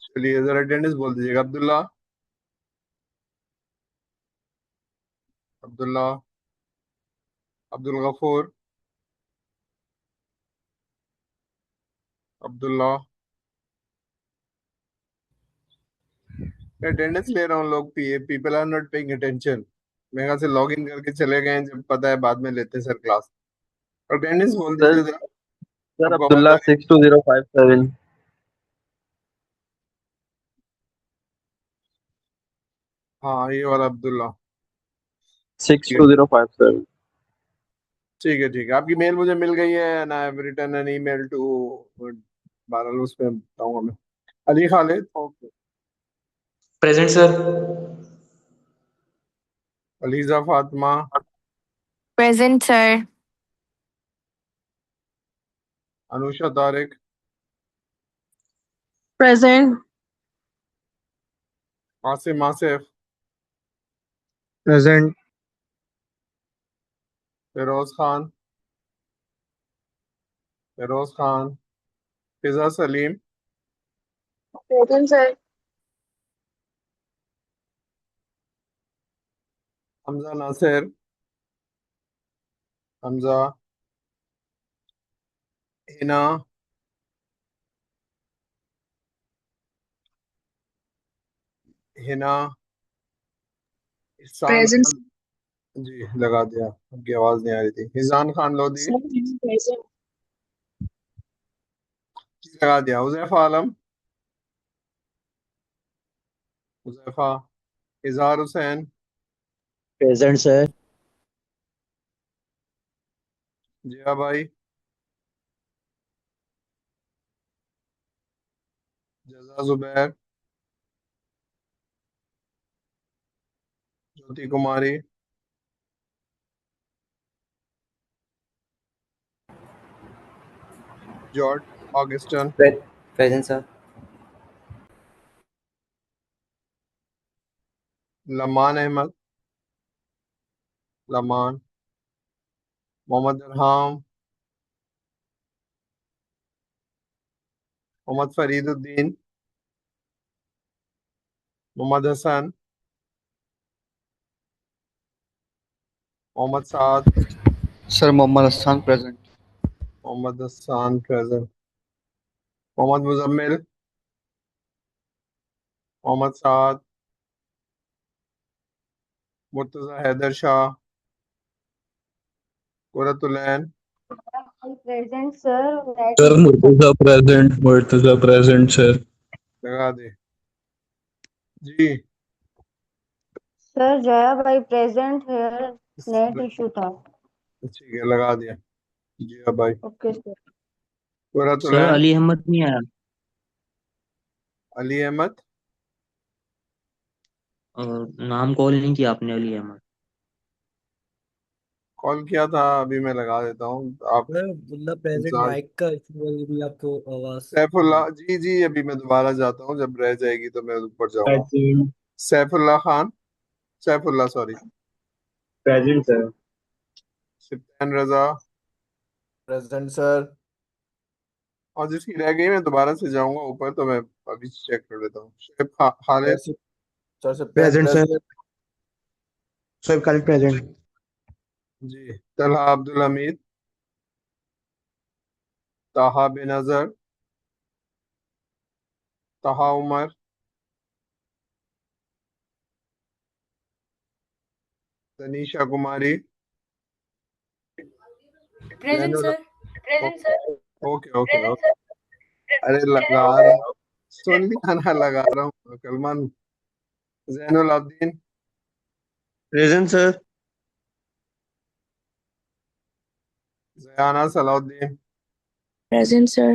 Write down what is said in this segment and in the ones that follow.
चलिए जरा अटेंडेंस बोल दीजिएगा। अब्दुल्ला, अब्दुल्ला, अब्दुल गफूर, अब्दुल्ला। अटेंडेंस ले रहा हूँ लोग, people are not paying attention. मेरे ख्याल से लॉग इन करके चले गए हैं, जब पता है बाद में लेते हैं सर क्लास। अटेंडेंस बोल सर दीजिए जरा। सर आपको आवाज अब्दुल्ला आ रही 62057। है? हाँ ये वाला अब्दुल्ला। सिक्स ठीक है टू जीरो फाइव सेवन ठीक है ठीक है। आपकी मेल मुझे मिल गई है, and I have return an email too. बहरहाल उस पे बताऊंगा मैं। Ali Khalid. Okay. Present sir. Aliza Fatima. Present, sir. Anusha Tariq. Present. Asim Asif. Present. Feroz Khan. Feroz Khan. Fiza Saleem. Present, sir. Hamza Nasir. Hamza. Hina. Hina. Ehsan Present. Khan. जी लगा दिया, आपकी आवाज नहीं आ रही थी। हिजान खान लोधी। Sir, present. जी लगा दिया। हुजैफा आलम। हुजैफा। इजहार हुसैन। Present sir. जिया भाई। Jaza Zubair. Jyoti Kumari. George Augustine. Present sir. Laman Ahmed. Laman. Mohammad Irham. Mohammad Fariduddin. Mohammad Hasan. Mohammad Saad. Sir Mohammad Hasan present. Mohammad Hasan present. Mohammad Muzammil. Mohammad Saad. Murtaza Haider Shah. Qurratulain. Present, sir. That sir is Murtaza present, Murtaza present sir. लगा दे जी। Sir, Jaya bhai present here. Net issue था. ठीक है लगा दिया। जी हाँ भाई। Okay, sir. Sir Qurratulain. Ali Ahmad नहीं आया। अली अहमद। नाम कॉल नहीं किया आपने अली अहमद। कॉल किया था, अभी मैं लगा देता हूँ। आप सर अब्दुल्ला प्रेजेंट, इंतजार। माइक का इशू है, भी आपको आवाज। सैफुल्लाह जी जी, अभी मैं दोबारा जाता हूँ, जब रह जाएगी तो मैं ऊपर जाऊंगा। Present. Saifullah Khan. Saifullah sorry. Present sir. Sibtain Raza. Present sir. और जिसकी रह गई मैं दोबारा से जाऊंगा ऊपर, तो मैं अभी चेक कर लेता हूँ। Sheikh sir Khalid. Sir Sibtain present sir. Present. Sir Khalid present. जी। Talha Abdul Hameed. Taha Benazir. Taha Umar. Tanisha Kumari. Present, Zainul. sir. Present, sir. Okay okay okay. अरे लगा रहा हूँ, सुन लिया ना, लगा रहा हूँ Kalman. Zainul Abideen. Present sir. Zayana Salahuddin. Present, sir.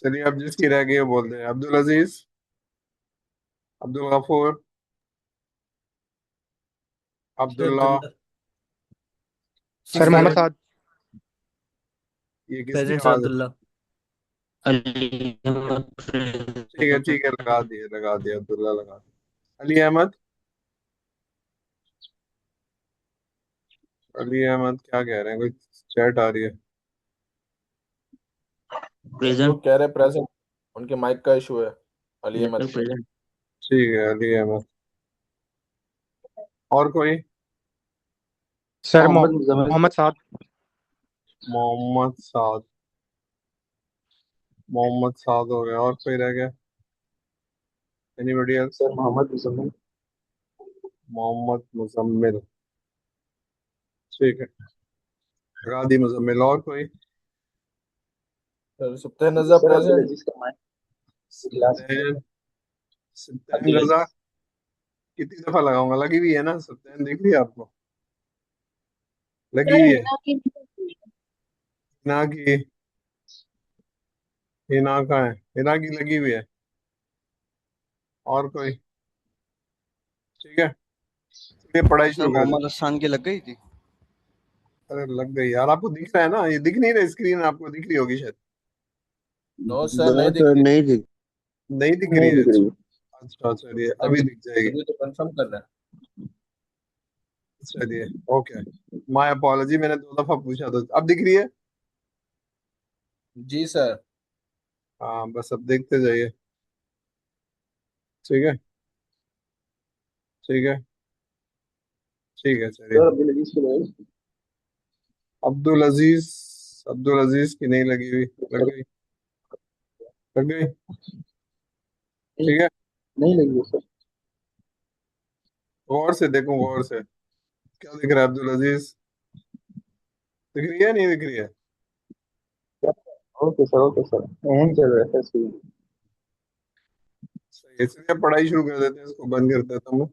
चलिए अब जिसकी रह गई वो बोल दे। Abdul Aziz. Abdul Ghafoor. Sir Abdullah. Abdullah sir Mohammad present. Saad. ये किसकी प्रेजेंट सर आवाज है? अब्दुल्ला। अली अहमद ठीक है लगा दिए लगा दिया, अब्दुल्ला लगा दिया। अली अहमद। अली अहमद क्या कह रहे हैं, कोई चैट आ रही है? सर वो प्रेजेंट। कह रहे प्रेजेंट। उनके माइक का इशू है। Ali yes Ahmad. Sir present. ठीक है, अली अहमद। और कोई? सर मोहम्मद साद। मोहम्मद साद। मोहम्मद साद हो गया, और कोई रह गया? Anybody else? Sir Mohammad Muzammil. Mohammad Muzammil. ठीक है, गादी मुजम्मिल। और कोई? Sir Subtan Raza sir Abdul present. Aziz Kamal. Class में सप्तान। सप्तान अब्दुल रजा। अजीज। कितनी दफा लगाऊंगा? लगी हुई है ना सप्तान? दिख रही है आपको? लगी हुई है। हिना की। हिना कहाँ है? हिना की लगी हुई है। और कोई? ठीक है, चलिए पढ़ाई सर शुरू कर मोहम्मद देते हसन की लग गई थी। हैं। अरे लग गई यार, आपको दिख रहा है ना? ये दिख नहीं रहा स्क्रीन? आपको दिख रही होगी शायद। नो सर, नहीं दिख सर रही। नहीं थी। नहीं दिख रही नहीं है? दिख रही। अच्छा, चलिए अभी तभी दिख जाएगी। तभी तो कंफर्म कर रहे हैं। चलिए, ओके। माय अपोलॉजी, मैंने 2 दफा पूछा तो अब दिख रही है। जी सर। हाँ, बस अब देखते जाइए। ठीक है, ठीक है, ठीक है, चलिए। सर अब्दुल अजीज की नहीं। अब्दुल अजीज। अब्दुल अजीज की नहीं लगी हुई। लग गई। लग गई। ठीक है, नहीं लगी है सर। गौर से देखो, गौर से। क्या दिख रहा है? अब्दुल अजीज दिख रही है, नहीं दिख रही है? ओके सर, ओके सर, यहीं चल रहा है सर। सही है, इसलिए पढ़ाई शुरू कर देते हैं, इसको बंद कर देता हूँ।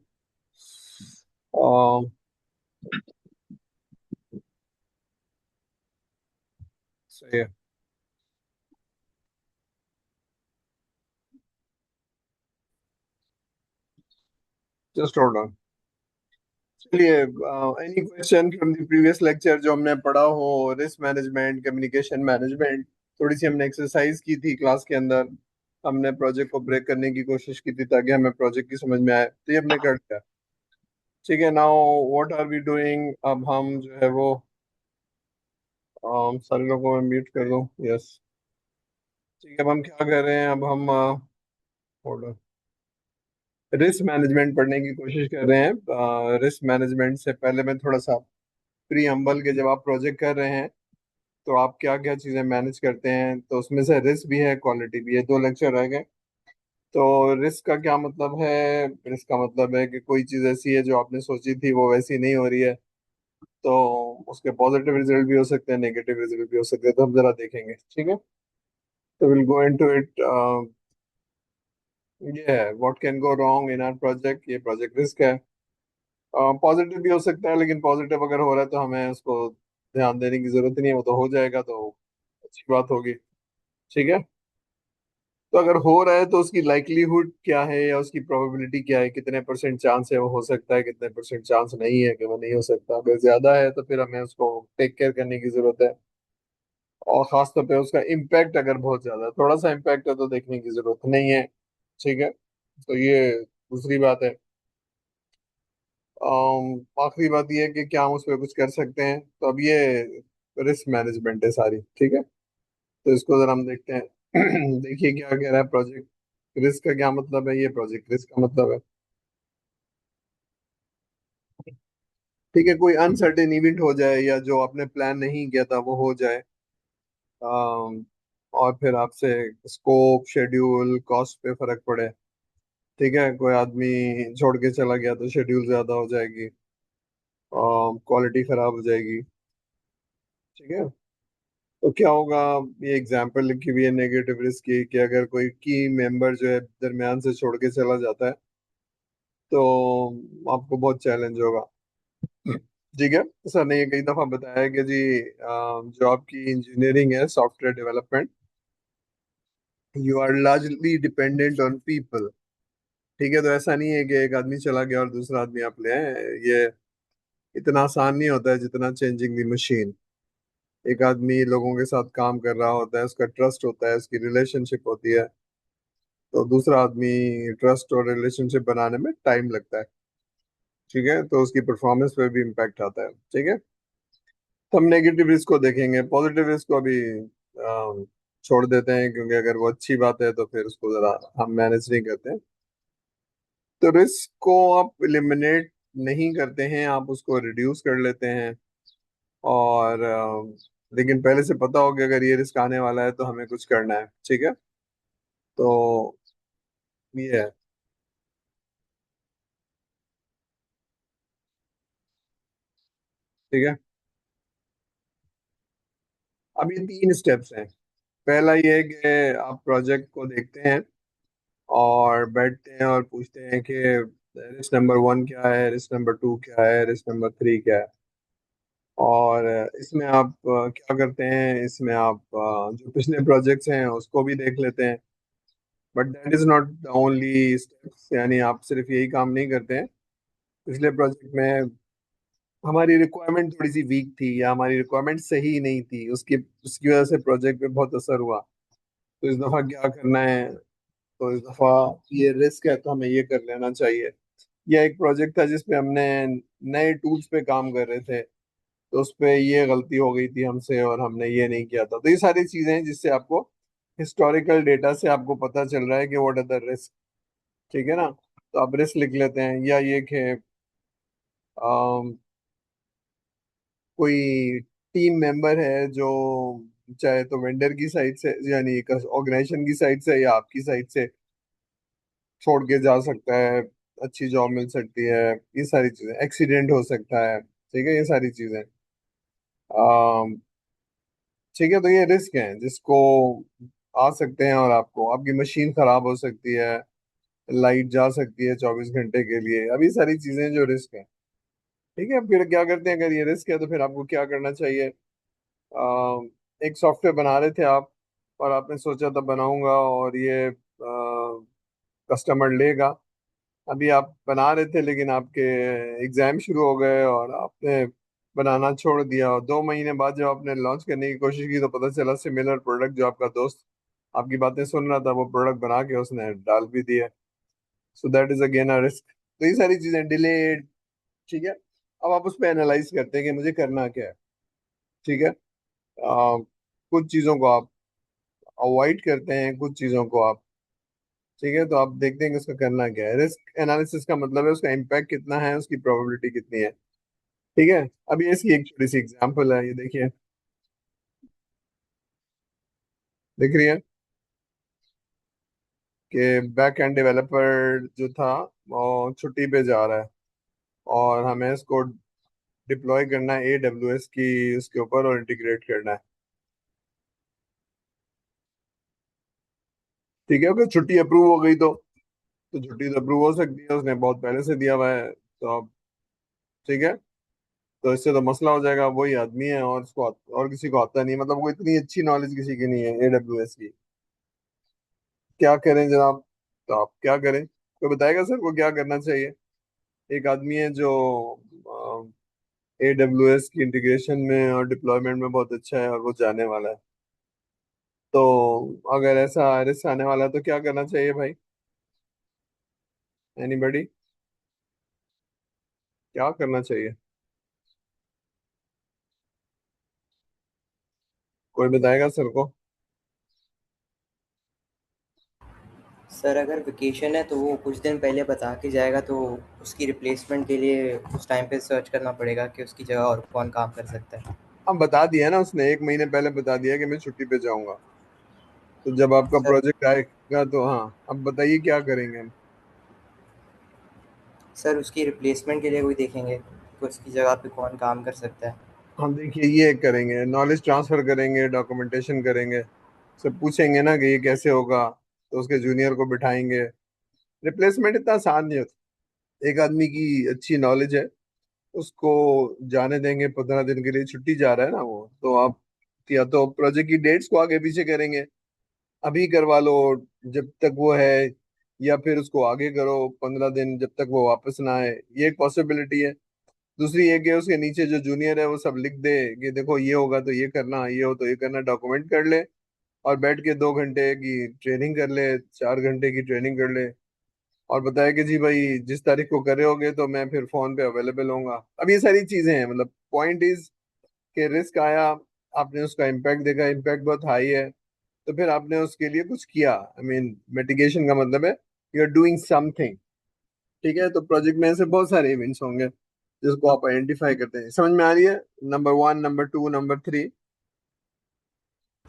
सही है। Just hold on. चलिए, any question from the previous lecture जो हमने पढ़ा हो? Risk management, communication management. थोड़ी सी हमने एक्सरसाइज की थी क्लास के अंदर। हमने प्रोजेक्ट को ब्रेक करने की कोशिश की थी ताकि हमें प्रोजेक्ट की समझ में आए, तो ये हमने कर लिया। ठीक है, now what are we doing? अब हम जो है वो सारे लोगों को म्यूट कर दूं। यस। ठीक है, अब हम क्या कर रहे हैं? अब हम रिस्क मैनेजमेंट पढ़ने की कोशिश कर रहे हैं। रिस्क मैनेजमेंट से पहले मैं थोड़ा सा प्री अम्बल के, जब आप प्रोजेक्ट कर रहे हैं तो आप क्या क्या चीज़ें मैनेज करते हैं, तो उसमें से रिस्क भी है, क्वालिटी भी है। 2 लेक्चर रह गए। तो रिस्क का क्या मतलब है? रिस्क का मतलब है कि कोई चीज़ ऐसी है जो आपने सोची थी वो वैसी नहीं हो रही है, तो उसके पॉजिटिव रिजल्ट भी हो सकते हैं, नेगेटिव रिजल्ट भी हो सकते हैं। तो हम जरा देखेंगे, ठीक है? तो विल गो इनटू इट। ये है what can go wrong in our project. ये प्रोजेक्ट रिस्क है। पॉजिटिव भी हो सकता है, लेकिन पॉजिटिव अगर हो रहा है तो हमें उसको ध्यान देने की जरूरत नहीं है, वो तो हो जाएगा, तो अच्छी बात होगी। ठीक है, तो अगर हो रहा है तो उसकी लाइक्लीहुड क्या है, या उसकी प्रोबेबिलिटी क्या है, कितने परसेंट चांस है वो हो सकता है, कितने परसेंट चांस नहीं है कि वो नहीं हो सकता। अगर ज्यादा है तो फिर हमें उसको टेक केयर करने की जरूरत है। और खासतौर पे उसका इम्पैक्ट अगर बहुत ज्यादा है, थोड़ा सा इम्पैक्ट है तो देखने की जरूरत नहीं है। ठीक है, तो ये दूसरी बात है। आखिरी बात ये है कि क्या हम उस पर कुछ कर सकते हैं। तो अब ये रिस्क मैनेजमेंट है सारी। ठीक है, तो इसको जरा हम देखते हैं। देखिए क्या कह रहा है प्रोजेक्ट रिस्क का। क्या मतलब है? ये प्रोजेक्ट रिस्क का मतलब है, ठीक है, कोई अनसर्टेन इवेंट हो जाए या जो आपने प्लान नहीं किया था वो हो जाए। अम, और फिर आपसे स्कोप, शेड्यूल, कॉस्ट पे फर्क पड़े। ठीक है, कोई आदमी छोड़ के चला गया तो शेड्यूल ज्यादा हो जाएगी, क्वालिटी खराब हो जाएगी। ठीक है, तो क्या होगा? ये एग्जाम्पल लिखी हुई है नेगेटिव रिस्क की, कि अगर कोई की मेंबर जो है दरमियान से छोड़ के चला जाता है तो आपको बहुत चैलेंज होगा। ठीक है, सर ने ये कई दफा बताया कि जी जो आपकी इंजीनियरिंग है, software development, you are largely dependent on people. ठीक है, तो ऐसा नहीं है कि एक आदमी चला गया और दूसरा आदमी आप ले आए। ये इतना आसान नहीं होता है जितना चेंजिंग द मशीन। एक आदमी लोगों के साथ काम कर रहा होता है, उसका ट्रस्ट होता है, उसकी रिलेशनशिप होती है, तो दूसरा आदमी ट्रस्ट और रिलेशनशिप बनाने में टाइम लगता है। ठीक है, तो उसकी परफॉर्मेंस पे भी इम्पैक्ट आता है। ठीक है, तो हम नेगेटिव रिस्क को देखेंगे, पॉजिटिव रिस्क को अभी छोड़ देते हैं, क्योंकि अगर वो अच्छी बात है तो फिर उसको जरा हम मैनेज नहीं करते। तो रिस्क को आप एलिमिनेट नहीं करते हैं, आप उसको रिड्यूस कर लेते हैं। और लेकिन पहले से पता हो कि अगर ये रिस्क आने वाला है तो हमें कुछ करना है, ठीक है। तो ये है। ठीक है, अब ये 3 स्टेप्स हैं। पहला ये है कि आप प्रोजेक्ट को देखते हैं और बैठते हैं और पूछते हैं कि रिस्क नंबर 1 क्या है, रिस्क नंबर 2 क्या है, रिस्क नंबर 3 क्या है। और इसमें आप क्या करते हैं, इसमें आप जो पिछले प्रोजेक्ट्स हैं उसको भी देख लेते हैं। But that is not the only steps, यानी आप सिर्फ यही काम नहीं करते हैं। पिछले प्रोजेक्ट में हमारी रिक्वायरमेंट थोड़ी सी वीक थी या हमारी रिक्वायरमेंट सही नहीं थी, उसकी उसकी वजह से प्रोजेक्ट पे बहुत असर हुआ। तो इस दफा क्या करना है, तो इस दफा ये रिस्क है तो हमें ये कर लेना चाहिए। यह एक प्रोजेक्ट था जिसपे हमने नए टूल्स पे काम कर रहे थे, तो उस पे ये गलती हो गई थी हमसे और हमने ये नहीं किया था। तो ये सारी चीजें हैं जिससे आपको हिस्टोरिकल डेटा से आपको पता चल रहा है कि व्हाट आर द रिस्क। ठीक है ना। तो आप रिस्क लिख लेते हैं, या ये कि कोई टीम मेंबर है जो चाहे तो वेंडर की साइड से, यानी ऑर्गेनाइजेशन की साइड से या आपकी साइड से छोड़ के जा सकता है, अच्छी जॉब मिल सकती है, ये सारी चीजें, एक्सीडेंट हो सकता है, ठीक है, ये सारी चीजें। अम, ठीक है, तो ये रिस्क हैं जिसको आ सकते हैं, और आपको आपकी मशीन खराब हो सकती है, लाइट जा सकती है 24 घंटे के लिए, अब ये सारी चीजें जो रिस्क है। ठीक है, फिर क्या करते हैं, अगर ये रिस्क है तो फिर आपको क्या करना चाहिए। एक सॉफ्टवेयर बना रहे थे आप, और आपने सोचा था बनाऊंगा और ये कस्टमर लेगा। अभी आप बना रहे थे लेकिन आपके एग्जाम शुरू हो गए और आपने बनाना छोड़ दिया, और 2 महीने बाद जब आपने लॉन्च करने की कोशिश की तो पता चला सिमिलर प्रोडक्ट जो आपका दोस्त आपकी बातें सुन रहा था वो प्रोडक्ट बना के उसने डाल भी दिया। So that is again a risk. तो ये सारी चीजें डिलेड। ठीक है, अब आप उस पर एनालाइज करते हैं कि मुझे करना क्या है। ठीक है, कुछ चीजों को आप अवॉइड करते हैं, कुछ चीजों को आप, ठीक है, तो आप देखते हैं कि उसका करना क्या है। रिस्क एनालिसिस का मतलब है उसका इम्पैक्ट कितना है, उसकी प्रोबेबिलिटी कितनी है। ठीक है, अब ये इसकी एक छोटी सी एग्जांपल है, ये देखिए, दिख रही है कि बैक एंड डेवलपर जो था वो छुट्टी पे जा रहा है, और हमें इसको डिप्लॉय करना है AWS की उसके ऊपर और इंटीग्रेट करना है। ठीक है, अगर छुट्टी अप्रूव हो गई तो छुट्टी तो अप्रूव हो सकती है, उसने बहुत पहले से दिया हुआ है, तो अब ठीक है, तो इससे तो मसला हो जाएगा। वही आदमी है और उसको और किसी को आता नहीं, मतलब वो इतनी अच्छी नॉलेज किसी की नहीं है AWS की। क्या करें जनाब, तो आप क्या करें, कोई बताएगा सर को क्या करना चाहिए। एक आदमी है जो AWS की इंटीग्रेशन में और डिप्लॉयमेंट में बहुत अच्छा है और वो जाने वाला है। तो अगर ऐसा रिस्क आने वाला है तो क्या करना चाहिए भाई, एनीबडी, क्या करना चाहिए, कोई बताएगा सर को। सर अगर वेकेशन है तो वो कुछ दिन पहले बता के जाएगा, तो उसकी रिप्लेसमेंट के लिए उस टाइम पे सर्च करना पड़ेगा कि उसकी जगह और कौन काम कर सकता है। अब बता दिया ना उसने, 1 महीने पहले बता दिया कि मैं छुट्टी पे जाऊंगा। तो जब आपका सर प्रोजेक्ट आएगा तो हाँ, अब बताइए क्या करेंगे हम। सर उसकी रिप्लेसमेंट के लिए कोई देखेंगे कि उसकी जगह पे कौन काम कर सकता है। हम देखिए ये करेंगे, नॉलेज ट्रांसफर करेंगे, डॉक्यूमेंटेशन करेंगे, सब पूछेंगे ना कि ये कैसे होगा, तो उसके जूनियर को बिठाएंगे। रिप्लेसमेंट इतना आसान नहीं होता। एक आदमी की अच्छी नॉलेज है, उसको जाने देंगे 15 दिन के लिए, छुट्टी जा रहा है ना वो, तो आप या तो प्रोजेक्ट की डेट्स को आगे पीछे करेंगे, अभी करवा लो जब तक वो है, या फिर उसको आगे करो 15 दिन जब तक वो वापस ना आए, ये एक पॉसिबिलिटी है। दूसरी ये कि उसके नीचे जो जूनियर है वो सब लिख दे कि देखो ये होगा तो ये करना, ये हो तो ये करना, डॉक्यूमेंट कर ले, और बैठ के 2 घंटे की ट्रेनिंग कर ले, 4 घंटे की ट्रेनिंग कर ले, और बताया कि जी भाई जिस तारीख को करे होगे तो मैं फिर फोन पे अवेलेबल होऊंगा। अब ये सारी चीजें हैं, मतलब पॉइंट इज कि रिस्क आया, आपने उसका इम्पैक्ट देखा, इम्पैक्ट बहुत हाई है, तो फिर आपने उसके लिए कुछ किया। आई मीन मिटिगेशन का मतलब है यू आर डूइंग समथिंग। ठीक है, तो प्रोजेक्ट में ऐसे बहुत सारे इवेंट्स होंगे जिसको आप आइडेंटिफाई करते हैं। समझ में आ रही है? नंबर 1, नंबर 2, नंबर 3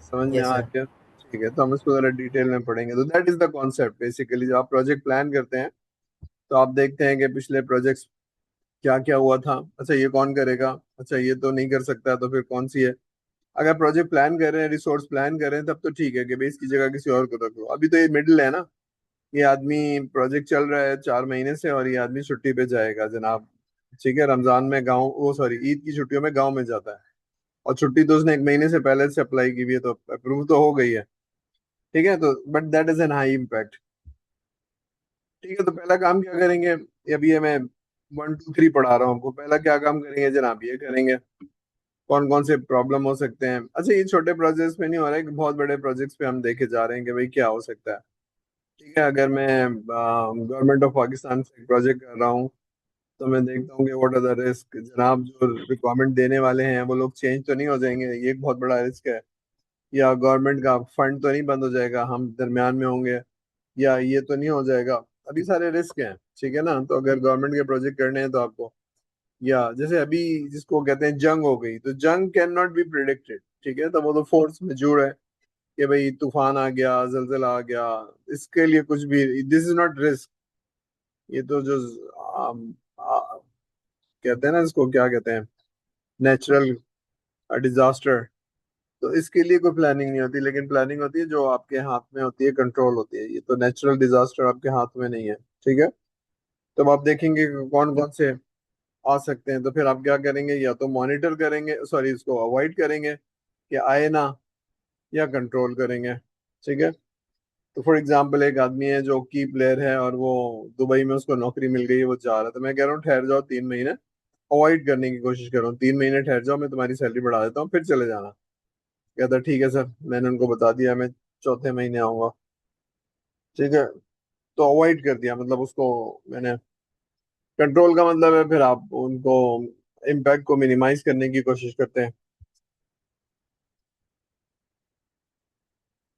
समझ में यस आ सर। रही है? ठीक है, तो हम इसको जरा डिटेल में पढ़ेंगे। तो that is the concept basically. जब आप प्रोजेक्ट प्लान करते हैं तो आप देखते हैं कि पिछले प्रोजेक्ट्स क्या क्या हुआ था। अच्छा, ये कौन करेगा? अच्छा, ये तो नहीं कर सकता, तो फिर कौन सी है? अगर प्रोजेक्ट प्लान कर रहे हैं, रिसोर्स प्लान कर रहे हैं, तब तो ठीक है कि भाई इसकी जगह किसी और को रख लो। अभी तो ये मिडिल है ना, ये आदमी प्रोजेक्ट चल रहा है 4 महीने से और ये आदमी छुट्टी पे जाएगा जनाब। ठीक है, रमजान में गाँव, वो सॉरी ईद की छुट्टियों में गाँव में जाता है, और छुट्टी तो उसने 1 महीने से पहले से अप्लाई की हुई है, तो अप्रूव तो हो गई है। ठीक है, तो but that is an high impact. ठीक है, तो पहला काम क्या करेंगे? अभी ये मैं 1 2 3 पढ़ा रहा हूँ आपको। पहला क्या काम करेंगे जनाब? ये करेंगे कौन कौन से प्रॉब्लम हो सकते हैं। अच्छा, ये छोटे प्रोजेक्ट्स पे नहीं हो रहा है कि बहुत बड़े प्रोजेक्ट्स पे हम देखे जा रहे हैं कि भाई क्या हो सकता है। ठीक है, अगर मैं गवर्नमेंट ऑफ पाकिस्तान से प्रोजेक्ट कर रहा हूँ तो मैं देखता हूँ कि व्हाट आर द रिस्क जनाब। जो रिक्वायरमेंट देने वाले हैं वो लोग चेंज तो नहीं हो जाएंगे, ये एक बहुत बड़ा रिस्क है। या गवर्नमेंट का फंड तो नहीं बंद हो जाएगा, हम दरमियान में होंगे, या ये तो नहीं हो जाएगा। अभी सारे रिस्क हैं। ठीक है ना, तो अगर गवर्नमेंट के प्रोजेक्ट करने हैं तो आपको, या जैसे अभी जिसको कहते हैं जंग हो गई, तो जंग कैन नॉट बी प्रिडिक्टेड। ठीक है, तो वो तो फोर्स मेजूर है कि भाई तूफान आ गया, जलजिला आ गया, इसके लिए कुछ भी, दिस इज नॉट रिस्क। ये तो जो कहते हैं ना, इसको क्या कहते हैं, नेचुरल डिजास्टर, तो इसके लिए कोई प्लानिंग नहीं होती। लेकिन प्लानिंग होती है जो आपके हाथ में होती है, कंट्रोल होती है। ये तो नेचुरल डिजास्टर आपके हाथ में नहीं है। ठीक है, तो अब आप देखेंगे कौन कौन से आ सकते हैं, तो फिर आप क्या करेंगे? या तो मॉनिटर करेंगे, सॉरी इसको अवॉइड करेंगे कि आए ना, या कंट्रोल करेंगे। ठीक है, तो फॉर एग्जाम्पल एक आदमी है जो की प्लेयर है और वो दुबई में उसको नौकरी मिल गई है, वो जा रहा है, तो मैं कह रहा हूँ ठहर जाओ 3 महीने, अवॉइड करने की कोशिश कर रहा हूँ। 3 महीने ठहर जाओ, मैं तुम्हारी सैलरी बढ़ा देता हूँ, फिर चले जाना। कहता ठीक है सर, मैंने उनको बता दिया मैं चौथे महीने आऊंगा। ठीक है, तो अवॉइड कर दिया, मतलब उसको मैंने, कंट्रोल का मतलब है फिर आप उनको इम्पैक्ट को मिनिमाइज करने की कोशिश करते हैं।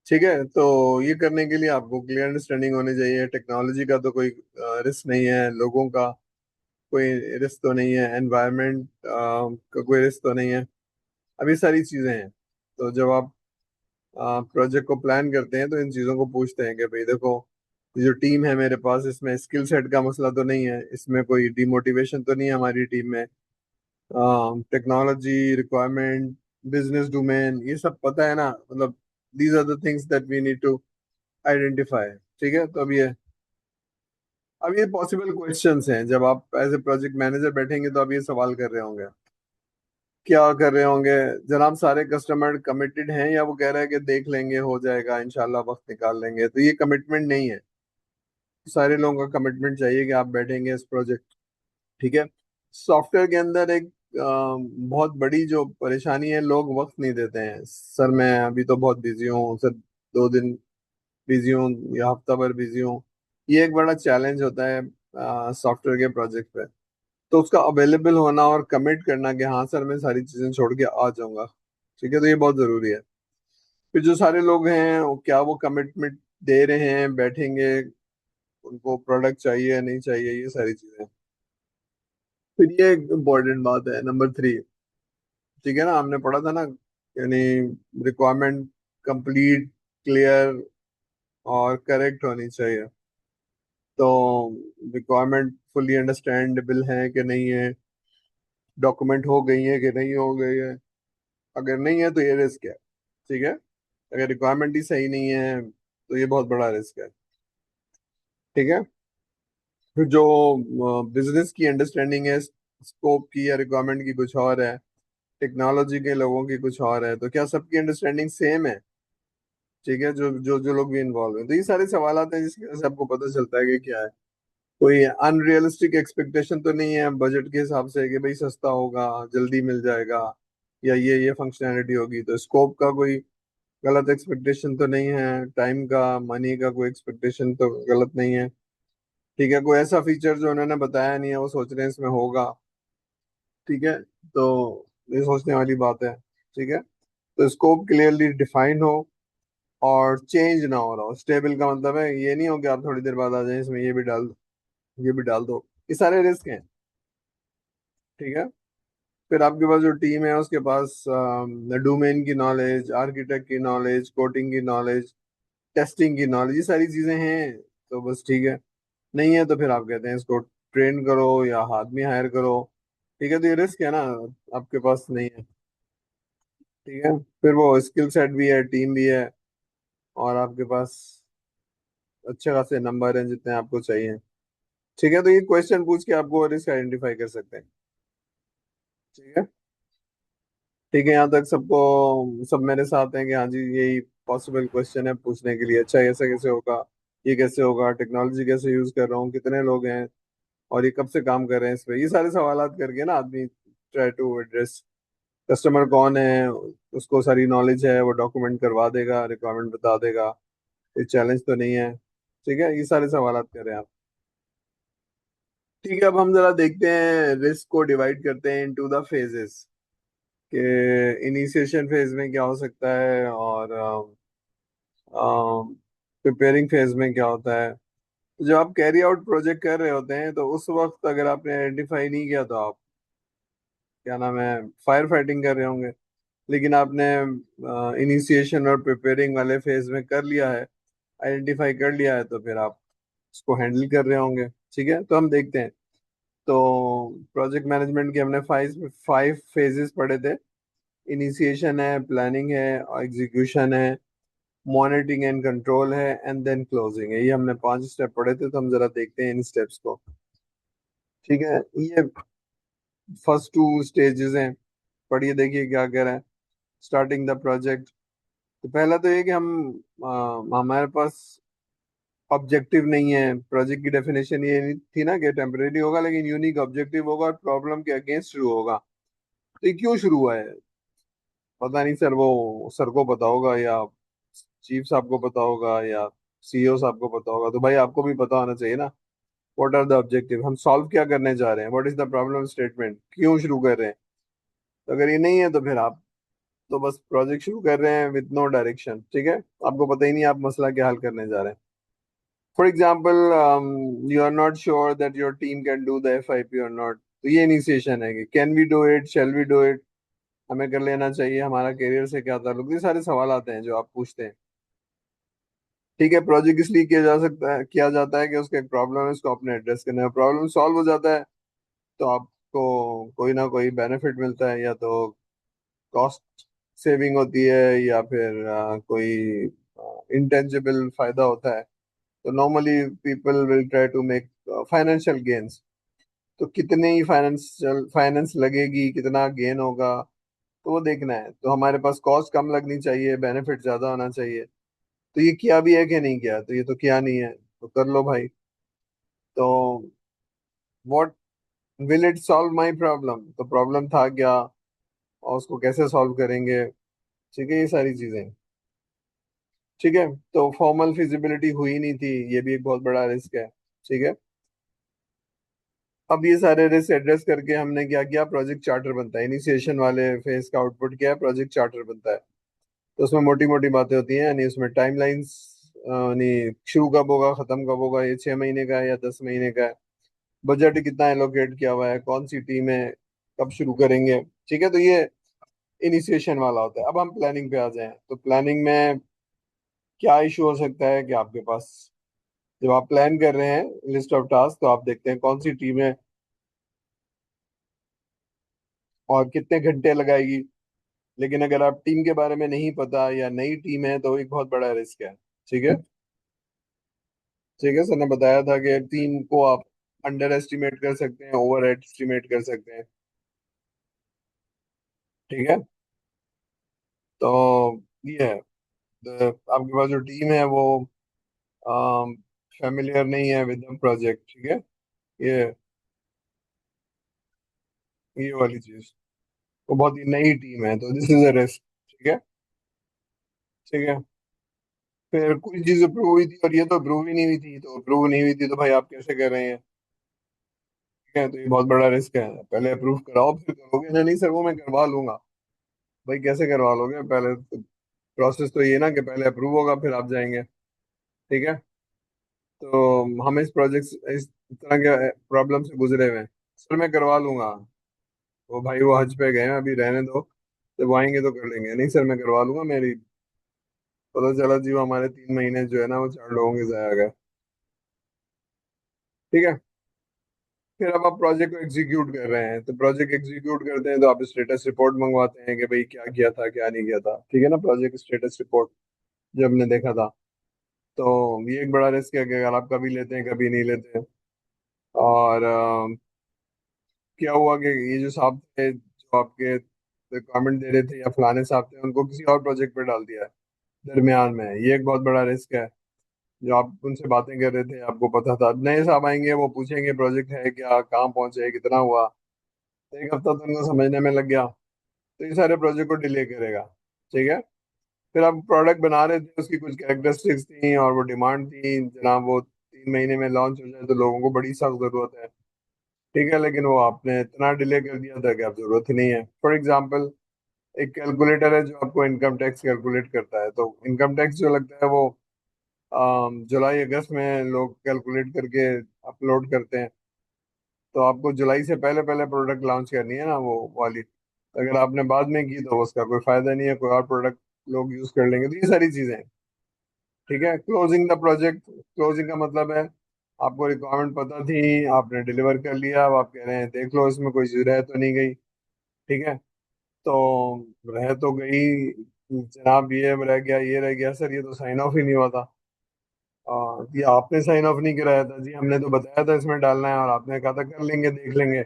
ठीक है, तो ये करने के लिए आपको क्लियर अंडरस्टैंडिंग होनी चाहिए। टेक्नोलॉजी का तो कोई रिस्क नहीं है, लोगों का कोई रिस्क तो नहीं है, एनवायरनमेंट का कोई रिस्क तो नहीं है। अब ये सारी चीजें हैं। तो जब आप प्रोजेक्ट को प्लान करते हैं तो इन चीज़ों को पूछते हैं कि भाई देखो, ये जो टीम है मेरे पास, इसमें स्किल सेट का मसला तो नहीं है, इसमें कोई डिमोटिवेशन तो नहीं है हमारी टीम में, टेक्नोलॉजी रिक्वायरमेंट, बिजनेस डोमेन, ये सब पता है ना, मतलब these are the things that we need to identify. ठीक है, तो अब ये पॉसिबल क्वेश्चंस हैं। जब आप एज ए प्रोजेक्ट मैनेजर बैठेंगे तो आप ये सवाल कर रहे होंगे, क्या कर रहे होंगे जनाब, सारे कस्टमर कमिटेड हैं या वो कह रहा है कि देख लेंगे, हो जाएगा इंशाल्लाह, वक्त निकाल लेंगे? तो ये कमिटमेंट नहीं है। सारे लोगों का कमिटमेंट चाहिए कि आप बैठेंगे इस प्रोजेक्ट। ठीक है, सॉफ्टवेयर के अंदर एक बहुत बड़ी जो परेशानी है, लोग वक्त नहीं देते हैं। सर मैं अभी तो बहुत बिजी हूँ सर, 2 दिन बिजी हूँ या हफ्ता भर बिजी हूँ, ये एक बड़ा चैलेंज होता है सॉफ्टवेयर के प्रोजेक्ट पे। तो उसका अवेलेबल होना और कमिट करना कि हाँ सर मैं सारी चीजें छोड़ के आ जाऊंगा। ठीक है, तो ये बहुत जरूरी है। फिर जो सारे लोग हैं क्या वो कमिटमेंट दे रहे हैं, बैठेंगे, उनको प्रोडक्ट चाहिए नहीं चाहिए, ये सारी चीजें। फिर ये एक इम्पोर्टेंट बात है, नंबर 3। ठीक है ना, हमने पढ़ा था ना, यानी रिक्वायरमेंट कंप्लीट, क्लियर और करेक्ट होनी चाहिए। तो रिक्वायरमेंट फुली अंडरस्टैंडेबल है कि नहीं है, डॉक्यूमेंट हो गई है कि नहीं हो गई है। अगर नहीं है तो ये रिस्क है। ठीक है, अगर रिक्वायरमेंट ही सही नहीं है तो ये बहुत बड़ा रिस्क है। ठीक है, फिर जो बिजनेस की अंडरस्टैंडिंग है, स्कोप की या रिक्वायरमेंट की कुछ और है, टेक्नोलॉजी के लोगों की कुछ और है, तो क्या सबकी अंडरस्टैंडिंग सेम है? ठीक है, जो जो जो लोग भी इन्वॉल्व हैं, तो ये सारे सवाल आते हैं जिसकी वजह से आपको पता चलता है कि क्या है। कोई अनरियलिस्टिक एक्सपेक्टेशन तो नहीं है बजट के हिसाब से कि भाई सस्ता होगा, जल्दी मिल जाएगा, या ये फंक्शनैलिटी होगी। तो स्कोप का कोई गलत एक्सपेक्टेशन तो नहीं है, टाइम का, मनी का कोई एक्सपेक्टेशन तो गलत नहीं है। ठीक है, कोई ऐसा फीचर जो उन्होंने बताया नहीं है वो सोच रहे हैं इसमें होगा। ठीक है, तो ये सोचने वाली बात है। ठीक है, तो स्कोप क्लियरली डिफाइन हो और चेंज ना हो रहा हो। स्टेबल का मतलब है ये नहीं हो कि आप थोड़ी देर बाद आ जाए इसमें ये भी डाल दो, ये भी डाल दो, ये सारे रिस्क हैं। ठीक है। फिर आपके पास जो टीम है उसके पास डोमेन की नॉलेज, आर्किटेक्ट की नॉलेज, कोडिंग की नॉलेज, टेस्टिंग की नॉलेज, ये सारी चीजें हैं तो बस ठीक है। नहीं है तो फिर आप कहते हैं इसको ट्रेन करो या आदमी हायर करो। ठीक है, तो ये रिस्क है ना, आपके पास नहीं है। ठीक है। फिर वो स्किल सेट भी है, टीम भी है, और आपके पास अच्छे खासे नंबर हैं जितने आपको चाहिए। ठीक है, तो ये क्वेश्चन पूछ के आपको रिस्क आइडेंटिफाई कर सकते हैं। ठीक है। ठीक है, यहाँ तक सबको, सब मेरे साथ हैं कि हाँ जी यही पॉसिबल क्वेश्चन है पूछने के लिए। अच्छा, ऐसा कैसे होगा, ये कैसे होगा, टेक्नोलॉजी कैसे यूज कर रहा हूँ, कितने लोग हैं, और ये कब से काम कर रहे हैं इस पे, ये सारे सवालात करके ना आदमी ट्राई टू एड्रेस। कस्टमर कौन है, उसको सारी नॉलेज है, वो डॉक्यूमेंट करवा देगा, रिक्वायरमेंट बता देगा, ये चैलेंज तो नहीं है। ठीक है, ये सारे सवालात कर रहे हैं आप। ठीक है, अब हम जरा देखते हैं, रिस्क को डिवाइड करते हैं इनटू द फेजेस, कि इनिशिएशन फेज में क्या हो सकता है, और प्रिपेयरिंग फेज में क्या होता है। तो जब आप कैरी आउट प्रोजेक्ट कर रहे होते हैं तो उस वक्त अगर आपने आइडेंटिफाई नहीं किया तो आप, क्या नाम है, फायर फाइटिंग कर रहे होंगे। लेकिन आपने इनिशिएशन और प्रिपेयरिंग वाले फेज में कर लिया है, आइडेंटिफाई कर लिया है, तो फिर आप उसको हैंडल कर रहे होंगे। ठीक है, तो हम देखते हैं। तो प्रोजेक्ट मैनेजमेंट के हमने फाइव फाइव फेजेस पढ़े थे। इनिशिएशन है, प्लानिंग है, एग्जीक्यूशन है, मॉनिटरिंग एंड कंट्रोल है, एंड देन क्लोजिंग है। ये हमने 5 स्टेप पढ़े थे, तो हम जरा देखते हैं इन स्टेप्स को। ठीक है, ये फर्स्ट 2 स्टेजेस हैं। पढ़िए, देखिए क्या कह रहा है। Starting the project. तो पहला तो ये कि हमारे पास ऑब्जेक्टिव नहीं है। प्रोजेक्ट की डेफिनेशन ये नहीं थी ना कि टेम्परेरी होगा लेकिन यूनिक ऑब्जेक्टिव होगा और प्रॉब्लम के अगेंस्ट शुरू होगा। तो ये क्यों शुरू हुआ है, पता नहीं सर, वो सर को पता होगा, या चीफ साहब को पता होगा, या सीईओ साहब को पता होगा। तो भाई आपको भी पता होना चाहिए ना, व्हाट आर द ऑब्जेक्टिव, हम सॉल्व क्या करने जा रहे हैं, what is the problem statement, क्यों शुरू कर रहे हैं। तो अगर ये नहीं है तो फिर आप तो बस प्रोजेक्ट शुरू कर रहे हैं विद नो डायरेक्शन। ठीक है, आपको पता ही नहीं आप मसला क्या हल करने जा रहे हैं। For example, you are not sure that your team can do the FIP और नॉट। तो ये इनिशिएशन है कि can we do it, shall we do it, हमें कर लेना चाहिए, हमारा करियर से क्या ताल्लुक, ये सारे सवाल आते हैं जो आप पूछते हैं। ठीक है, प्रोजेक्ट इसलिए किया जा सकता है, किया जाता है कि उसका एक प्रॉब्लम है, उसको अपने एड्रेस करना है, प्रॉब्लम सॉल्व हो जाता है तो आपको कोई ना कोई बेनिफिट मिलता है, या तो कॉस्ट सेविंग होती है, या फिर कोई इंटेंजिबल फायदा होता है। तो normally people will try to make financial gains. तो कितनी फाइनेंस लगेगी, कितना गेन होगा, तो वो देखना है। तो हमारे पास कॉस्ट कम लगनी चाहिए, बेनिफिट ज्यादा होना चाहिए। तो ये किया भी है कि नहीं किया, तो ये तो किया नहीं है, तो कर लो भाई। तो what will it solve my problem, तो प्रॉब्लम था क्या, और उसको कैसे सॉल्व करेंगे। ठीक है, ये सारी चीजें। ठीक है, तो फॉर्मल फिजिबिलिटी हुई नहीं थी, ये भी एक बहुत बड़ा रिस्क है। ठीक है, अब ये सारे रिस्क एड्रेस करके हमने क्या किया, प्रोजेक्ट चार्टर बनता है। इनिशिएशन वाले फेज का आउटपुट क्या है, प्रोजेक्ट चार्टर बनता है। तो उसमें मोटी मोटी बातें होती हैं, यानी उसमें टाइमलाइंस, यानी शुरू कब होगा, खत्म कब होगा, ये 6 महीने का है या 10 महीने का है, बजट कितना एलोकेट किया हुआ है, कौन सी टीम है, कब शुरू करेंगे। ठीक है, तो ये इनिशिएशन वाला होता है। अब हम प्लानिंग पे आ जाएं, तो प्लानिंग में क्या इशू हो सकता है कि आपके पास, जब आप प्लान कर रहे हैं लिस्ट ऑफ टास्क, तो आप देखते हैं कौन सी टीम है और कितने घंटे लगाएगी। लेकिन अगर आप टीम के बारे में नहीं पता या नई टीम है तो एक बहुत बड़ा रिस्क है। ठीक है। ठीक है, सर ने बताया था कि टीम को आप अंडर एस्टिमेट कर सकते हैं, ओवर एस्टिमेट कर सकते हैं। ठीक है, तो ये है। तो आपके पास जो टीम है वो फेमिलियर नहीं है विद द प्रोजेक्ट। ठीक है, ये ये वाली चीज, वो बहुत ही नई टीम है, तो दिस इज अ रिस्क। ठीक है। ठीक है, फिर कोई चीज अप्रूव हुई थी और ये तो अप्रूव ही नहीं हुई थी, तो अप्रूव नहीं हुई थी तो भाई आप कैसे कर रहे हैं। ठीक है, तो ये बहुत बड़ा रिस्क है, पहले अप्रूव कराओ फिर करोगे ना, नहीं सर वो मैं करवा लूंगा। भाई कैसे करवा लोगे, पहले तो प्रोसेस तो ये ना कि पहले अप्रूव होगा फिर आप जाएंगे। ठीक है। तो हम इस तरह के प्रॉब्लम से गुजरे हुए हैं। सर मैं करवा लूंगा। वो भाई वो हज पे गए हैं, अभी रहने दो, जब वो आएंगे तो कर लेंगे। नहीं सर मैं करवा लूंगा। मेरी पता चला जी वो हमारे 3 महीने जो है ना वो 4 लोगों के जाया गए। ठीक है। फिर अब आप प्रोजेक्ट को एग्जीक्यूट कर रहे हैं, तो प्रोजेक्ट एग्जीक्यूट करते हैं तो आप स्टेटस रिपोर्ट मंगवाते हैं कि भाई क्या किया था क्या नहीं किया था। ठीक है ना, प्रोजेक्ट स्टेटस रिपोर्ट जो हमने देखा था। तो ये एक बड़ा रिस्क है कि अगर आप कभी लेते हैं कभी नहीं लेते हैं। और क्या हुआ कि ये जो साहब थे जो आपके रिक्वायरमेंट दे रहे थे या फलाने साहब थे, उनको किसी और प्रोजेक्ट पे डाल दिया है दरमियान में। ये एक बहुत बड़ा रिस्क है। जो आप उनसे बातें कर रहे थे आपको पता था, अब नए साहब आएंगे वो पूछेंगे प्रोजेक्ट है क्या, कहाँ पहुंचे, कितना हुआ। तो एक हफ्ता तो उनको समझने में लग गया, तो ये सारे प्रोजेक्ट को डिले करेगा। ठीक है। फिर आप प्रोडक्ट बना रहे थे, उसकी कुछ कैरेक्टरिस्टिक्स थी और वो डिमांड थी जनाब वो 3 महीने में लॉन्च हो जाए तो लोगों को बड़ी सख्त जरूरत है। ठीक है, लेकिन वो आपने इतना डिले कर दिया था कि अब जरूरत ही नहीं है। फॉर एग्जाम्पल एक कैलकुलेटर है जो आपको इनकम टैक्स कैलकुलेट करता है। तो इनकम टैक्स जो लगता है वो जुलाई अगस्त में लोग कैलकुलेट करके अपलोड करते हैं। तो आपको जुलाई से पहले पहले प्रोडक्ट लॉन्च करनी है ना वो वाली। अगर आपने बाद में की तो उसका कोई फायदा नहीं है, कोई और प्रोडक्ट लोग यूज कर लेंगे। तो ये सारी चीजें हैं। ठीक है। क्लोजिंग द प्रोजेक्ट, क्लोजिंग का मतलब है आपको रिक्वायरमेंट पता थी, आपने डिलीवर कर लिया, अब आप कह रहे हैं देख लो इसमें कोई चीज रह तो नहीं गई। ठीक है। तो रह तो गई जनाब, ये रह गया ये रह गया सर, ये तो साइन ऑफ ही नहीं हुआ था। ये आपने साइन ऑफ नहीं कराया था जी, हमने तो बताया था इसमें डालना है और आपने कहा था कर लेंगे देख लेंगे।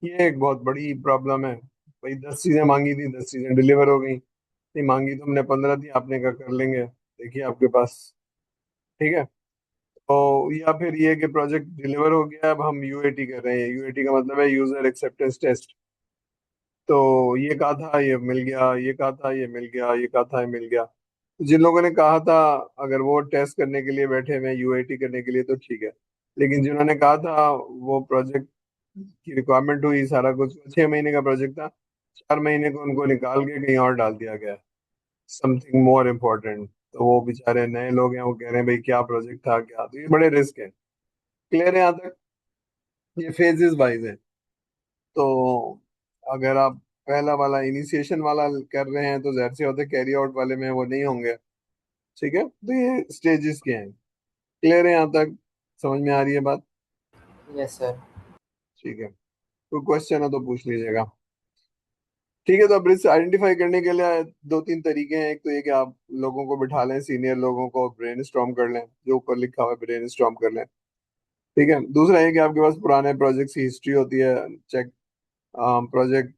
ये एक बहुत बड़ी प्रॉब्लम है। भाई 10 चीजें मांगी थी, 10 चीजें डिलीवर हो गई। नहीं मांगी तो हमने 15 थी, आपने कहा कर लेंगे, देखिए आपके पास। ठीक है। तो या फिर ये कि प्रोजेक्ट डिलीवर हो गया, अब हम यूएटी कर रहे हैं। यूएटी का मतलब है यूजर एक्सेप्टेंस टेस्ट। तो ये कहा था ये मिल गया, ये कहा था ये मिल गया, ये कहा था ये मिल गया। जिन लोगों ने कहा था अगर वो टेस्ट करने के लिए बैठे हुए यूएटी करने के लिए तो ठीक है, लेकिन जिन्होंने कहा था वो प्रोजेक्ट की रिक्वायरमेंट हुई सारा कुछ, 6 महीने का प्रोजेक्ट था, 4 महीने को उनको निकाल के कहीं और डाल दिया गया, समथिंग मोर इम्पोर्टेंट। तो वो बेचारे नए लोग हैं, वो कह रहे हैं भाई क्या प्रोजेक्ट था क्या। तो ये बड़े रिस्क है। क्लियर है यहाँ तक? ये फेजेस वाइज है। तो अगर आप पहला वाला इनिशिएशन वाला कर रहे हैं तो जाहिर सी होता है कैरी आउट वाले में वो नहीं होंगे। ठीक है। तो ये स्टेजेस के हैं। क्लियर है यहाँ तक? समझ में आ रही है बात? Yes sir. ठीक है। कोई क्वेश्चन है तो पूछ लीजिएगा। ठीक है। तो अब रिस्क आइडेंटिफाई करने के लिए 2-3 तरीके हैं। एक तो ये कि आप लोगों को बिठा लें, सीनियर लोगों को ब्रेन स्टॉर्म कर लें, जो ऊपर लिखा हुआ है ब्रेन स्टॉर्म कर लें। ठीक है। दूसरा ये कि आपके पास पुराने प्रोजेक्ट्स की हिस्ट्री होती है, check project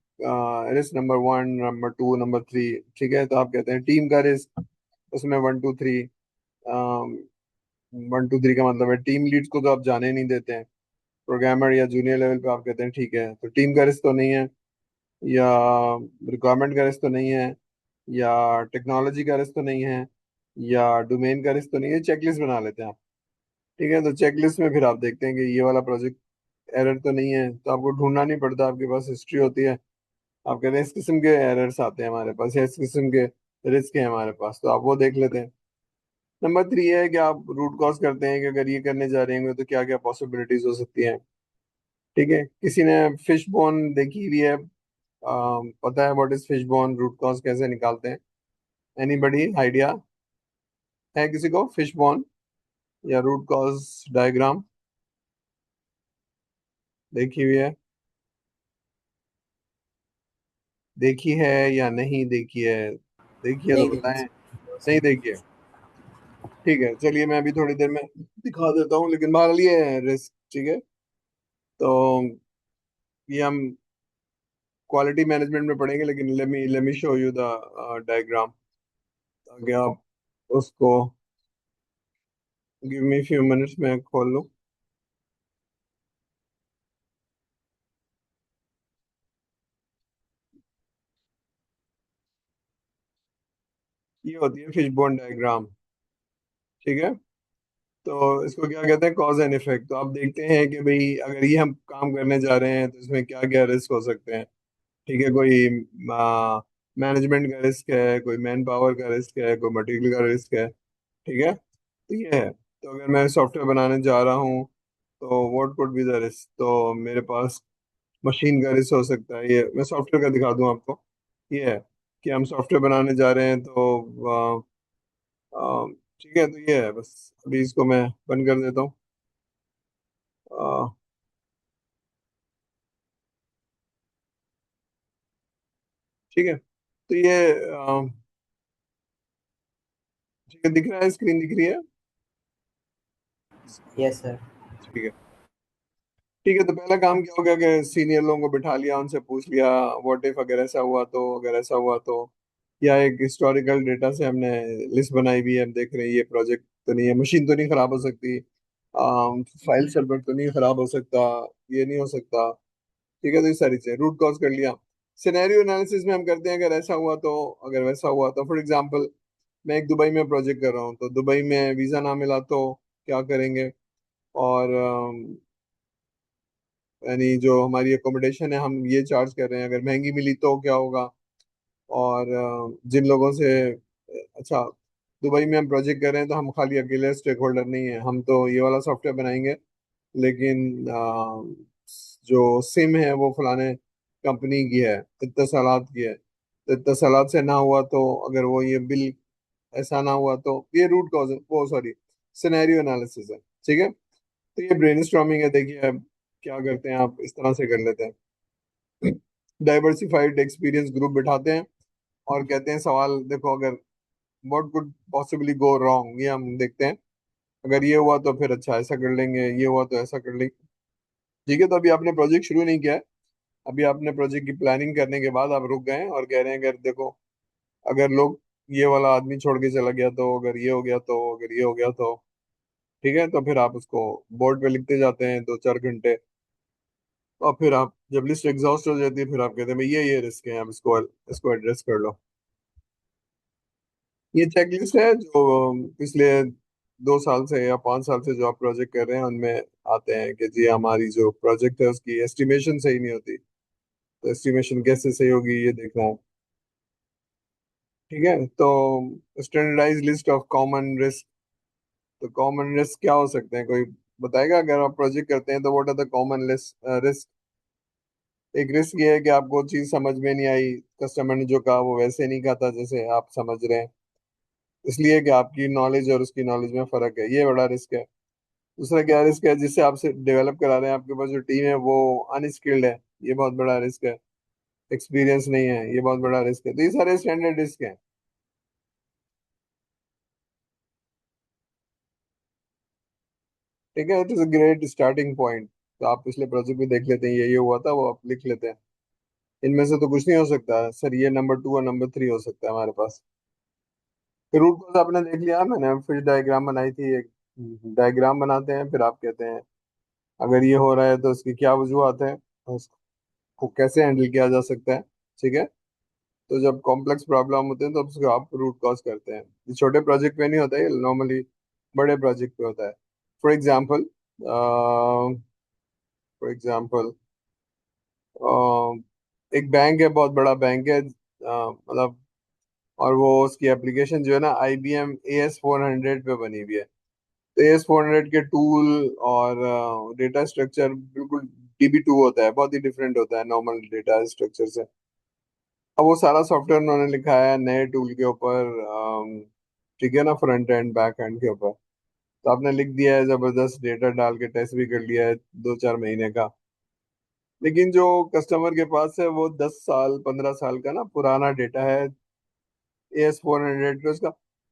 risk number 1, number 2, number 3। ठीक है। तो आप कहते हैं टीम का रिस्क, उसमें 1, 2, 3। 1, 2, 3 का मतलब है टीम लीड्स को तो आप जाने नहीं देते हैं। प्रोग्रामर या जूनियर लेवल पे आप कहते हैं ठीक है तो टीम का रिस्क तो नहीं है, या रिक्वायरमेंट का रिस्क तो नहीं है, या टेक्नोलॉजी का रिस्क तो नहीं है, या डोमेन का रिस्क तो नहीं है। चेकलिस्ट बना लेते हैं आप। ठीक है। तो चेकलिस्ट में फिर आप देखते हैं कि ये वाला प्रोजेक्ट एरर तो नहीं है, तो आपको ढूंढना नहीं पड़ता, आपके पास हिस्ट्री होती है। आप कहते हैं इस किस्म के एरर्स आते हैं हमारे पास या इस किस्म के रिस्क है हमारे पास, तो आप वो देख लेते हैं। नंबर 3 है कि आप रूट कॉज करते हैं कि अगर ये करने जा रहे हैं तो क्या क्या पॉसिबिलिटीज हो सकती हैं। ठीक है। किसी ने फिश बोन देखी हुई है, पता है what is fish bone, root cause कैसे निकालते हैं? एनीबडी आइडिया है किसी को? फिश बोन या रूट कॉज डायग्राम देखी हुई है? देखी है या नहीं देखी है? देखी है तो नहीं देखी बताएं। नहीं सर। देखी है? ठीक है, चलिए मैं अभी थोड़ी देर में दिखा देता हूँ, लेकिन बहरहाल ये है रिस्क। ठीक है। तो ये हम क्वालिटी मैनेजमेंट में पढ़ेंगे, लेकिन let me show you the diagram ताकि आप उसको, गिव मी फ्यू मिनट्स में खोल लूँ। ये होती है फिश बोन डायग्राम। ठीक है। तो इसको क्या कहते हैं? Cause and effect. तो आप देखते हैं कि भाई अगर ये हम काम करने जा रहे हैं तो इसमें क्या क्या रिस्क हो सकते हैं। ठीक है। कोई मैनेजमेंट का रिस्क है, कोई मैन पावर का रिस्क है, कोई मटेरियल का रिस्क है। ठीक है, तो ये है। तो अगर मैं सॉफ्टवेयर बनाने जा रहा हूँ तो what could be the risk, तो मेरे पास मशीन का रिस्क हो सकता है। ये मैं सॉफ्टवेयर का दिखा दूं आपको। ये है कि हम सॉफ्टवेयर बनाने जा रहे हैं, तो ठीक है, तो ये है। बस अभी इसको मैं बंद कर देता हूँ। अ, ठीक है, तो ये ठीक है, दिख रहा है, स्क्रीन दिख रही है। Yes sir. ठीक है, ठीक है। तो पहला काम क्या हो गया कि सीनियर लोगों को बिठा लिया, उनसे पूछ लिया व्हाट इफ, अगर ऐसा हुआ तो, अगर ऐसा हुआ तो। या एक हिस्टोरिकल डेटा से हमने लिस्ट बनाई हुई है, हम देख रहे हैं ये प्रोजेक्ट तो नहीं है, मशीन तो नहीं खराब हो सकती, फाइल सर्वर तो नहीं खराब हो सकता, ये नहीं हो सकता। ठीक है, तो ये सारी चीजें रूट कॉज कर लिया। सिनेरियो एनालिसिस में हम करते हैं अगर ऐसा हुआ तो, अगर वैसा हुआ तो। फॉर एग्जांपल, मैं एक दुबई में प्रोजेक्ट कर रहा हूँ, तो दुबई में वीजा ना मिला तो क्या करेंगे। और यानी जो हमारी अकोमोडेशन है हम ये चार्ज कर रहे हैं, अगर महंगी मिली तो क्या होगा। और जिन लोगों से, अच्छा, दुबई में हम प्रोजेक्ट कर रहे हैं तो हम खाली अकेले स्टेक होल्डर नहीं है, हम तो ये वाला सॉफ्टवेयर बनाएंगे, लेकिन जो सिम है वो फलाने कंपनी की है, इत्तसालात की है, तो इत्तसालात से ना हुआ तो, अगर वो ये बिल ऐसा ना हुआ तो, ये रूट कॉज, वो सॉरी, सिनेरियो एनालिसिस है। ठीक है, तो ये ब्रेनस्टॉर्मिंग है। देखिए अब क्या करते हैं, आप इस तरह से कर लेते हैं, डाइवर्सिफाइड एक्सपीरियंस ग्रुप बिठाते हैं और कहते हैं सवाल देखो, अगर what could possibly go wrong, ये हम देखते हैं। अगर ये हुआ तो फिर अच्छा ऐसा कर लेंगे, ये हुआ तो ऐसा कर लेंगे। ठीक है, तो अभी आपने प्रोजेक्ट शुरू नहीं किया है, अभी आपने प्रोजेक्ट की प्लानिंग करने के बाद आप रुक गए हैं और कह रहे हैं अगर देखो, अगर लोग, ये वाला आदमी छोड़ के चला गया तो, अगर ये हो गया तो, अगर ये हो गया तो। ठीक है, तो फिर आप उसको बोर्ड पे लिखते जाते हैं 2-4 घंटे, और फिर आप जब लिस्ट एग्जॉस्ट हो जाती है फिर आप कहते हैं भाई ये रिस्क है, आप इसको इसको एड्रेस कर लो। ये चेकलिस्ट है जो पिछले 2 साल से या 5 साल से जो आप प्रोजेक्ट कर रहे हैं उनमें आते हैं कि जी हमारी जो प्रोजेक्ट है उसकी एस्टिमेशन सही नहीं होती, तो एस्टिमेशन कैसे सही होगी ये देखना है। ठीक है, तो standardize list of common risk. तो कॉमन रिस्क क्या हो सकते हैं, कोई बताएगा? अगर आप प्रोजेक्ट करते हैं तो what are the common risk. एक रिस्क ये है कि आपको चीज समझ में नहीं आई, कस्टमर ने जो कहा वो वैसे नहीं कहा था जैसे आप समझ रहे हैं, इसलिए कि आपकी नॉलेज और उसकी नॉलेज में फर्क है, ये बड़ा रिस्क है। दूसरा क्या रिस्क है, जिससे आपसे डेवलप करा रहे हैं आपके पास जो टीम है वो अनस्किल्ड है, ये बहुत बड़ा रिस्क है। एक्सपीरियंस नहीं है, ये बहुत बड़ा रिस्क है। तो ये सारे स्टैंडर्ड रिस्क हैं। ठीक है, it is a great starting point. तो आप पिछले प्रोजेक्ट में देख लेते हैं, ये हुआ था, वो आप लिख लेते हैं। इनमें से तो कुछ नहीं हो सकता सर, ये नंबर 2 और नंबर 3 हो सकता है हमारे पास। फिर रूट कॉज आपने देख लिया, मैंने फिर डायग्राम बनाई थी एक। डायग्राम बनाते हैं, फिर आप कहते हैं अगर ये हो रहा है तो उसकी क्या वजूहत है, और उसको कैसे हैंडल किया जा सकता है। ठीक है, तो जब कॉम्प्लेक्स प्रॉब्लम होते हैं तो उसको आप रूट कॉज करते हैं। ये छोटे प्रोजेक्ट पे नहीं होता है, नॉर्मली बड़े प्रोजेक्ट पे होता है। फॉर एग्जांपल, फॉर एग्जांपल एक बैंक है, बहुत बड़ा बैंक है, मतलब, और वो उसकी एप्लीकेशन जो है ना IBM AS400 पे बनी हुई है। तो AS400 के टूल और डेटा स्ट्रक्चर बिल्कुल DB2 होता है, बहुत ही डिफरेंट होता है नॉर्मल डेटा स्ट्रक्चर से। अब वो सारा सॉफ्टवेयर उन्होंने लिखा है नए टूल के ऊपर, ठीक है ना, फ्रंट एंड बैक एंड के ऊपर। तो आपने लिख दिया है, जबरदस्त डेटा डाल के टेस्ट भी कर लिया है 2-4 महीने का। लेकिन जो कस्टमर के पास है वो 10 साल 15 साल का ना पुराना डेटा है AS400 का, उसका